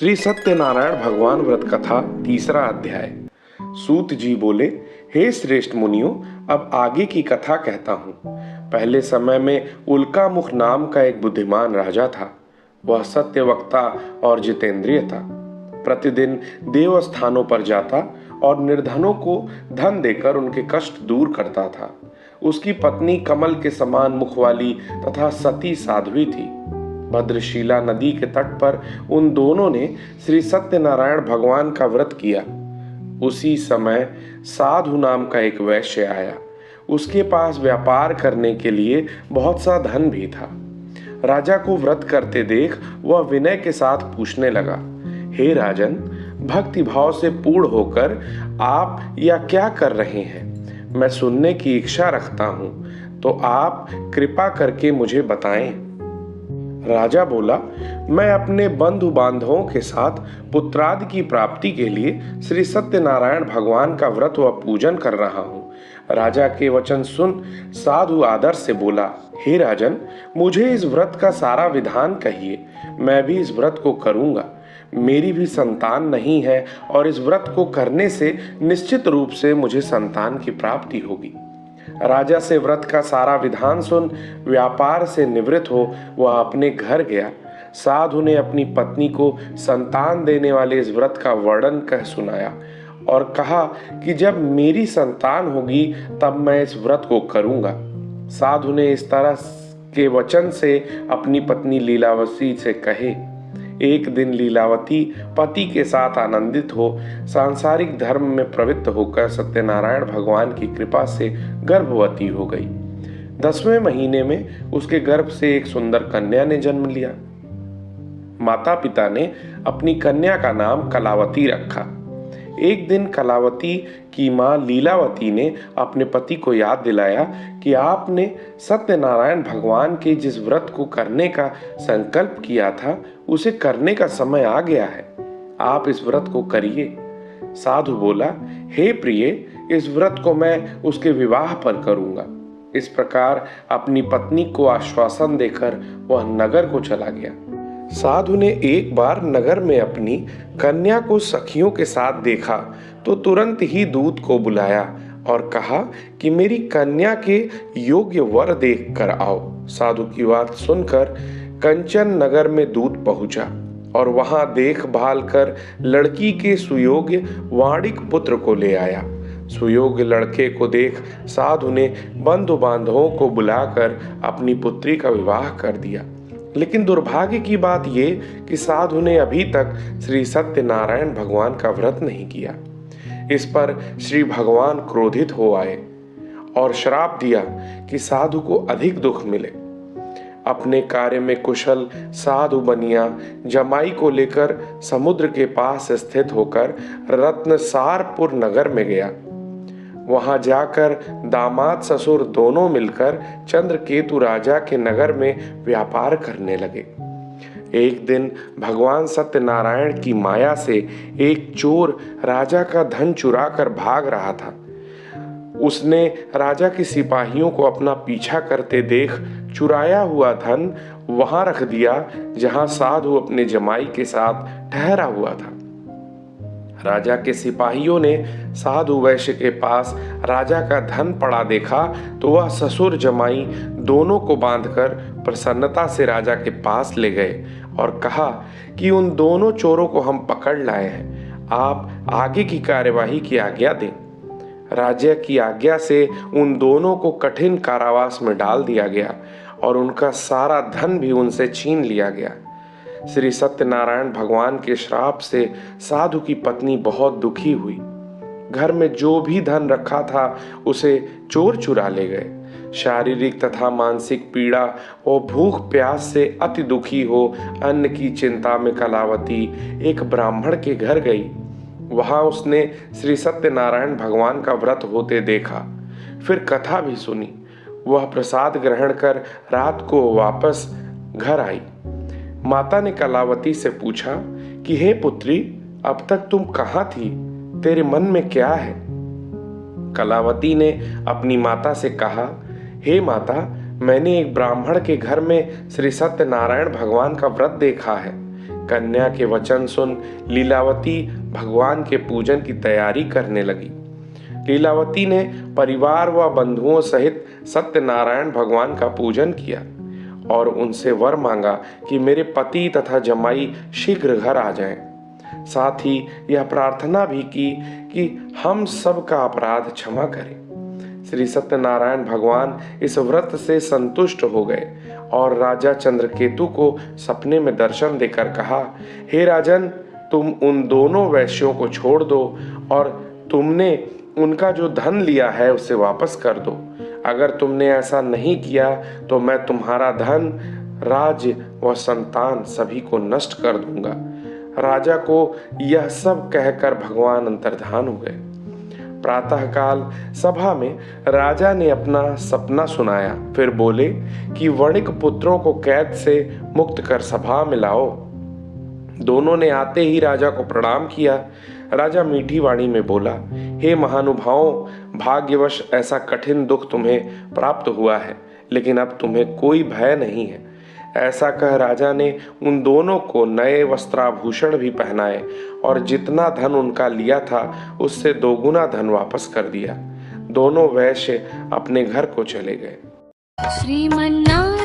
श्री सत्यनारायण भगवान व्रत कथा तीसरा अध्याय। सूत जी बोले, हे श्रेष्ठ मुनियों, अब आगे की कथा कहता हूँ। पहले समय में उल्कामुख नाम का एक बुद्धिमान राजा था। वह सत्यवक्ता और जितेंद्रिय था। प्रतिदिन देव स्थानों पर जाता और निर्धनों को धन देकर उनके कष्ट दूर करता था। उसकी पत्नी कमल के समान मुख वाली तथा सती साध्वी थी। भद्रशिला नदी के तट पर उन दोनों ने श्री सत्यनारायण भगवान का व्रत किया। उसी समय साधु नाम का एक वैश्य आया। उसके पास व्यापार करने के लिए बहुत सा धन भी था। राजा को व्रत करते देख वह विनय के साथ पूछने लगा, हे राजन, भक्ति भाव से पूर्ण होकर आप या क्या कर रहे हैं? मैं सुनने की इच्छा रखता हूं, तो आप कृपा करके मुझे बताएं। राजा बोला, मैं अपने बंधु बांधवों के साथ पुत्रादि की प्राप्ति के लिए श्री सत्यनारायण भगवान का व्रत व पूजन कर रहा हूँ। राजा के वचन सुन साधु आदर से बोला, हे राजन, मुझे इस व्रत का सारा विधान कहिए, मैं भी इस व्रत को करूँगा। मेरी भी संतान नहीं है और इस व्रत को करने से निश्चित रूप से मुझे संतान की प्राप्ति होगी। राजा से व्रत का सारा विधान सुन व्यापार से निवृत्त हो वह अपने घर गया। साधु ने अपनी पत्नी को संतान देने वाले इस व्रत का वर्णन कह सुनाया और कहा कि जब मेरी संतान होगी तब मैं इस व्रत को करूंगा। साधु ने इस तरह के वचन से अपनी पत्नी लीलावती से कहे। एक दिन लीलावती पति के साथ आनंदित हो सांसारिक धर्म में प्रवृत्त होकर सत्यनारायण भगवान की कृपा से गर्भवती हो गई। 10वें महीने में उसके गर्भ से एक सुंदर कन्या ने जन्म लिया। माता पिता ने अपनी कन्या का नाम कलावती रखा। एक दिन कलावती की मां लीलावती ने अपने पति को याद दिलाया कि आपने सत्यनारायण भगवान के जिस व्रत को करने का संकल्प किया था उसे करने का समय आ गया है। आप इस व्रत को करिए। साधु बोला, हे प्रिय, इस व्रत को मैं उसके विवाह पर करूंगा। इस प्रकार अपनी पत्नी को आश्वासन देकर वह नगर को चला गया। साधु ने एक बार नगर में अपनी कन्या को सखियों के साथ देखा तो तुरंत ही दूत को बुलाया और कहा कि मेरी कन्या के योग्य वर देख कर आओ। साधु की बात सुनकर कंचन नगर में दूत पहुंचा और वहां देखभाल कर लड़की के सुयोग्य वाणिक पुत्र को ले आया। सुयोग्य लड़के को देख साधु ने बंधु बांधवों को बुलाकर अपनी पुत्री का विवाह कर दिया। लेकिन दुर्भाग्य की बात यह कि साधु ने अभी तक श्री सत्यनारायण भगवान का व्रत नहीं किया। इस पर श्री भगवान क्रोधित हो आए और श्राप दिया कि साधु को अधिक दुख मिले। अपने कार्य में कुशल साधु बनिया जमाई को लेकर समुद्र के पास स्थित होकर रत्नसारपुर नगर में गया। वहां जाकर दामाद ससुर दोनों मिलकर चंद्रकेतु राजा के नगर में व्यापार करने लगे। एक दिन भगवान सत्यनारायण की माया से एक चोर राजा का धन चुरा कर भाग रहा था। उसने राजा के सिपाहियों को अपना पीछा करते देख चुराया हुआ धन वहां रख दिया जहां साधु अपने जमाई के साथ ठहरा हुआ था। राजा के सिपाहियों ने साधु वैश्य के पास राजा का धन पड़ा देखा तो वह ससुर जमाई दोनों को बांधकर प्रसन्नता से राजा के पास ले गए और कहा कि उन दोनों चोरों को हम पकड़ लाए हैं, आप आगे की कार्यवाही की आज्ञा दें। राजा की आज्ञा से उन दोनों को कठिन कारावास में डाल दिया गया और उनका सारा धन भी उनसे छीन लिया गया। श्री सत्यनारायण भगवान के श्राप से साधु की पत्नी बहुत दुखी हुई। घर में जो भी धन रखा था उसे चोर चुरा ले गए। शारीरिक तथा मानसिक पीड़ा और भूख प्यास से अति दुखी हो अन्न की चिंता में कलावती एक ब्राह्मण के घर गई। वहां उसने श्री सत्यनारायण भगवान का व्रत होते देखा, फिर कथा भी सुनी। वह प्रसाद ग्रहण कर रात को वापस घर आई। माता ने कलावती से पूछा कि हे पुत्री, अब तक तुम कहाँ थी? तेरे मन में क्या है? कलावती ने अपनी माता से कहा, हे माता, मैंने एक ब्राह्मण के घर में श्री सत्यनारायण भगवान का व्रत देखा है। कन्या के वचन सुन लीलावती भगवान के पूजन की तैयारी करने लगी। लीलावती ने परिवार व बंधुओं सहित सत्यनारायण भगवान का पूजन किया और उनसे वर मांगा कि मेरे पति तथा जमाई शीघ्र घर आ जाएं। साथ ही यह प्रार्थना भी की कि हम सब का अपराध क्षमा करें। श्री सत्यनारायण भगवान इस व्रत से संतुष्ट हो गए और राजा चंद्रकेतु को सपने में दर्शन देकर कहा, हे राजन, तुम उन दोनों वैश्यों को छोड़ दो और तुमने उनका जो धन लिया है उसे वापस कर दो। अगर तुमने ऐसा नहीं किया तो मैं तुम्हारा धन, राज्य व संतान सभी को नष्ट कर दूंगा। राजा को यह सब कहकर भगवान अंतर्धान हो गए। प्रातःकाल सभा में राजा ने अपना सपना सुनाया, फिर बोले कि वणिक पुत्रों को कैद से मुक्त कर सभा में लाओ। दोनों ने आते ही राजा को प्रणाम किया। राजा मीठी वाणी में बोला, हे महानुभावों, भाग्यवश ऐसा कठिन दुख तुम्हें प्राप्त हुआ है, लेकिन अब तुम्हें कोई भय नहीं है। ऐसा कह राजा ने उन दोनों को नए वस्त्राभूषण भी पहनाए और जितना धन उनका लिया था उससे दोगुना धन वापस कर दिया। दोनों वैश्य अपने घर को चले गए। श्रीमन्नारायण